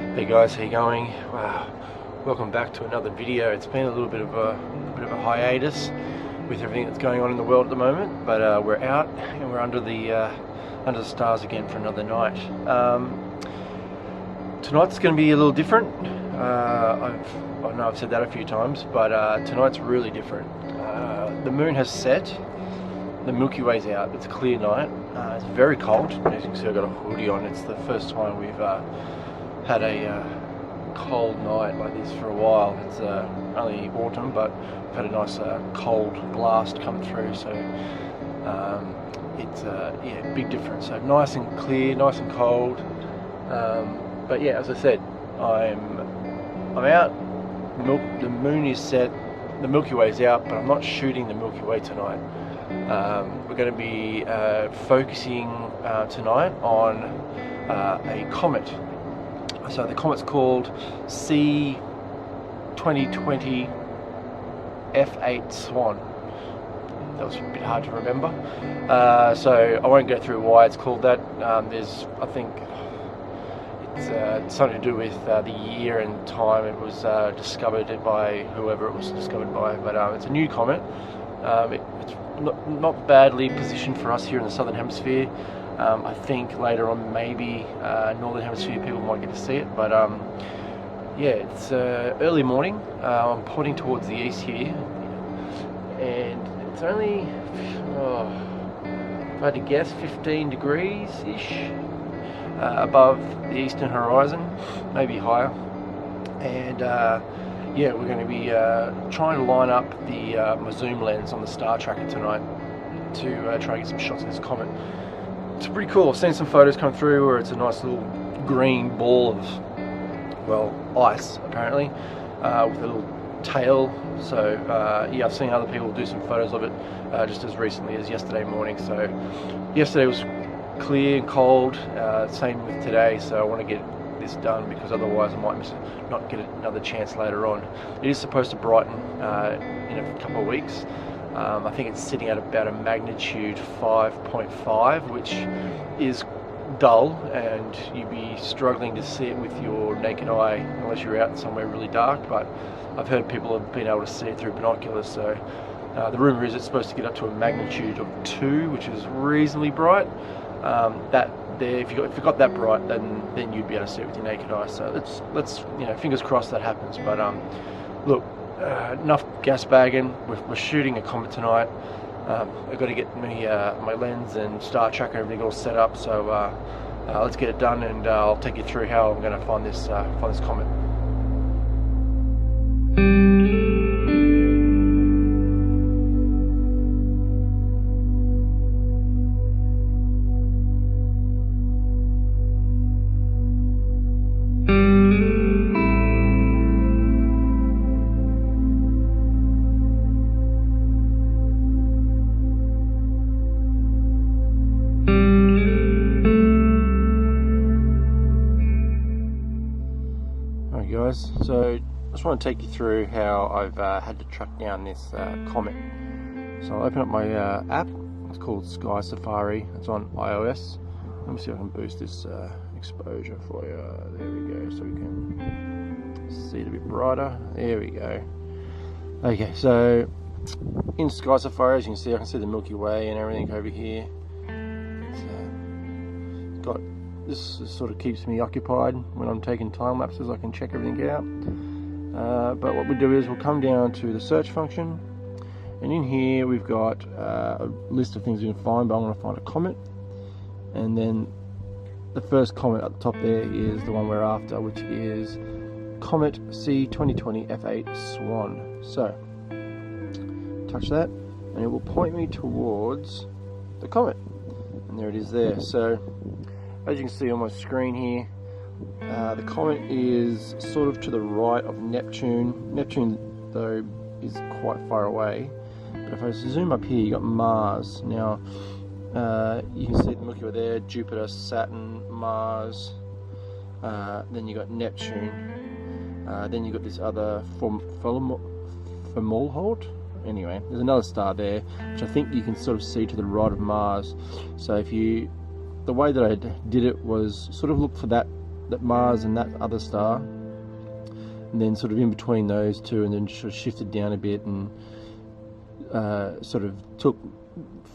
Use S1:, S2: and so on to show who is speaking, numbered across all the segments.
S1: Hey guys, how you going? Wow, welcome back to another video. It's been a little bit of a hiatus with everything that's going on in the world at the moment, but we're out and we're under the stars again for another night. Tonight's going to be a little different. I know I've said that a few times, but tonight's really different. The moon has set, the Milky Way's out. It's a clear night. It's very cold. As you can see, I've got a hoodie on. It's the first time we've had a cold night like this for a while. It's only autumn, but we've had a nice cold blast come through, so it's yeah, big difference. So nice and clear, nice and cold. But yeah, as I said, I'm out. The moon is set, the Milky Way's out, but I'm not shooting the Milky Way tonight. We're going to be focusing tonight on a comet. So the comet's called C 2020 F8 SWAN. That was a bit hard to remember. So I won't go through why it's called that. There's, I think, it's something to do with the year and time it was discovered by whoever it was discovered by. But it's a new comet. It's not badly positioned for us here in the southern hemisphere. I think later on maybe northern hemisphere people might get to see it, but yeah, it's early morning. I'm pointing towards the east here, and it's only, if I had to guess, 15 degrees ish above the eastern horizon, maybe higher. And yeah, we're going to be trying to line up my zoom lens on the star tracker tonight to try and get some shots of this comet. It's pretty cool. I've seen some photos come through where it's a nice little green ball of, well, ice apparently, with a little tail. So yeah, I've seen other people do some photos of it just as recently as yesterday morning. So yesterday was clear and cold, same with today, so I want to get this done because otherwise I might not get another chance later on. It is supposed to brighten in a couple of weeks. I think it's sitting at about a magnitude 5.5, which is dull, and you'd be struggling to see it with your naked eye unless you're out somewhere really dark. But I've heard people have been able to see it through binoculars, so the rumour is it's supposed to get up to a magnitude of 2, which is reasonably bright. If you got that bright, then you'd be able to see it with your naked eye. So let's fingers crossed that happens. But look, enough gas bagging. We're shooting a comet tonight. I've got to get my lens and star tracker and everything all set up. So let's get it done, and I'll take you through how I'm going to find this comet. So I just want to take you through how I've had to track down this comet. So I'll open up my app. It's called Sky Safari. It's on iOS. Let me see if I can boost this exposure for you. There we go, so we can see it a bit brighter. There we go. Okay, so in Sky Safari, as you can see, I can see the Milky Way and everything over here. It's got, this sort of keeps me occupied when I'm taking time lapses. I can check everything out. But what we do is we'll come down to the search function, and in here we've got a list of things we can find, but I'm going to find a comet, and then the first comet at the top there is the one we're after, which is Comet C 2020 F8 SWAN. So touch that and it will point me towards the comet, and there it is there. So as you can see on my screen here, the comet is sort of to the right of Neptune. Neptune, though, is quite far away. But if I zoom up here, you got Mars. Now, you can see the Milky Way there, Jupiter, Saturn, Mars. Then you got Neptune. Then you got this other Fomalhaut. Anyway, there's another star there, which I think you can sort of see to the right of Mars. So if you, the way that I did it was sort of look for that that Mars and that other star, and then sort of in between those two, and then sort of shifted down a bit and sort of took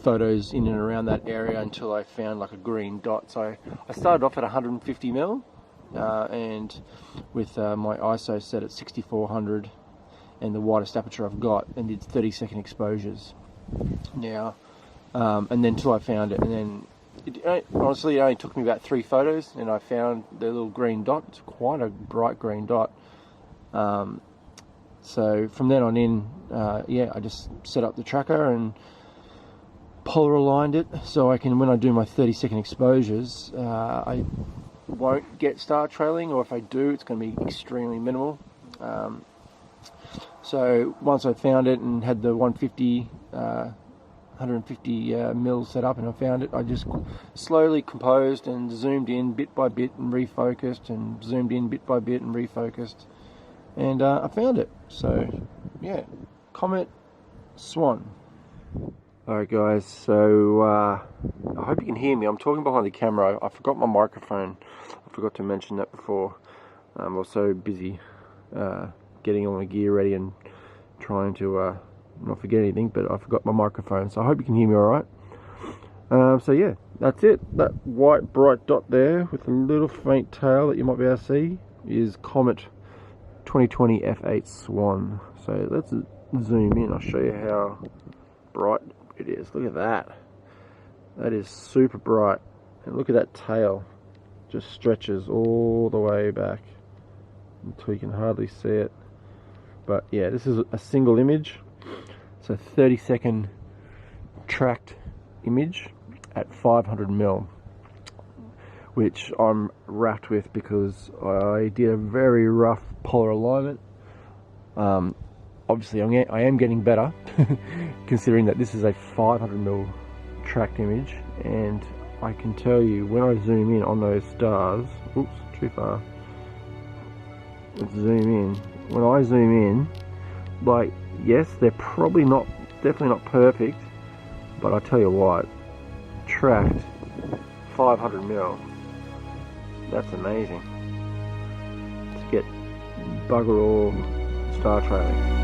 S1: photos in and around that area until I found like a green dot. So I started off at 150 mil and with my ISO set at 6400 and the widest aperture I've got, and did 30-second exposures now, and then till I found it. And then honestly it only took me about 3 photos and I found the little green dot. It's quite a bright green dot. So from then on in, yeah, I just set up the tracker and polar aligned it so I can, when I do my 30-second exposures, I won't get star trailing, or if I do, it's going to be extremely minimal. So once I found it and had the 150 mil set up and I found it, I just slowly composed and zoomed in bit by bit and refocused, and zoomed in bit by bit and refocused, and I found it. So yeah, Comet SWAN. Alright guys, so I hope you can hear me. I'm talking behind the camera. I forgot my microphone. I forgot to mention that before. I was so busy getting all my gear ready and trying to not forget anything, but I forgot my microphone. So I hope you can hear me alright. So yeah, that's it. That white bright dot there with a little faint tail that you might be able to see is Comet 2020 F8 SWAN. So let's zoom in. I'll show you how bright it is. Look at that. That is super bright. And look at that tail. Just stretches all the way back until you can hardly see it. But yeah, this is a single image. It's a 30-second tracked image at 500 mil, which I'm wrapped with because I did a very rough polar alignment. Obviously I am getting better considering that this is a 500 mil tracked image, and I can tell you when I zoom in on those stars, oops, too far, let's zoom in. When I zoom in, like, yes, they're probably not, definitely not perfect, but I tell you what, tracked 500 mil, that's amazing. To get bugger all star trailing.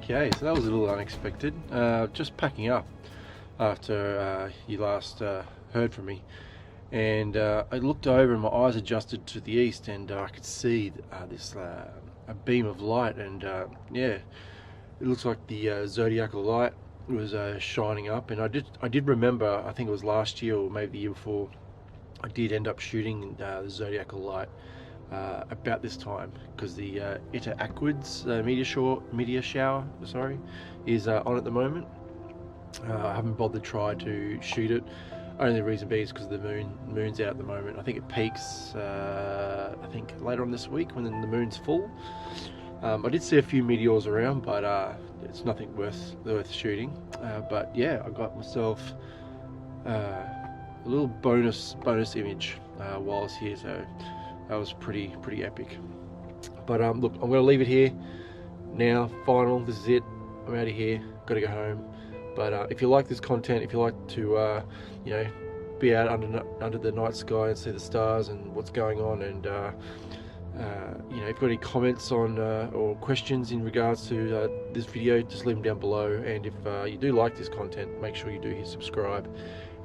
S1: Okay, so that was a little unexpected. Just packing up after you last heard from me, and I looked over and my eyes adjusted to the east, and I could see this a beam of light, and yeah, it looks like the zodiacal light was shining up. And I did remember, I think it was last year or maybe the year before, I did end up shooting the zodiacal light about this time, because the Eta Aquarids meteor shower is on at the moment. I haven't bothered to try to shoot it. Only reason being is because the moon's out at the moment. I think it peaks I think later on this week when the moon's full. I did see a few meteors around, but it's nothing worth shooting. But yeah, I got myself a little bonus image while I was here, so that was pretty epic. But look, I'm going to leave it here now. Final, this is it. I'm out of here. Got to go home. But if you like this content, if you like to you know, be out under the night sky and see the stars and what's going on, and you know, if you've got any comments on or questions in regards to this video, just leave them down below. And if you do like this content, make sure you do hit subscribe,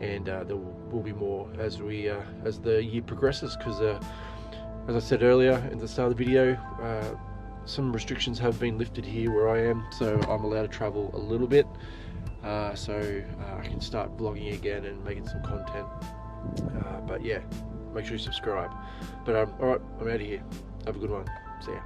S1: and there will be more as the year progresses, because as I said earlier in the start of the video, some restrictions have been lifted here where I am, so I'm allowed to travel a little bit, so I can start vlogging again and making some content. But yeah, make sure you subscribe. But alright, I'm out of here. Have a good one. See ya.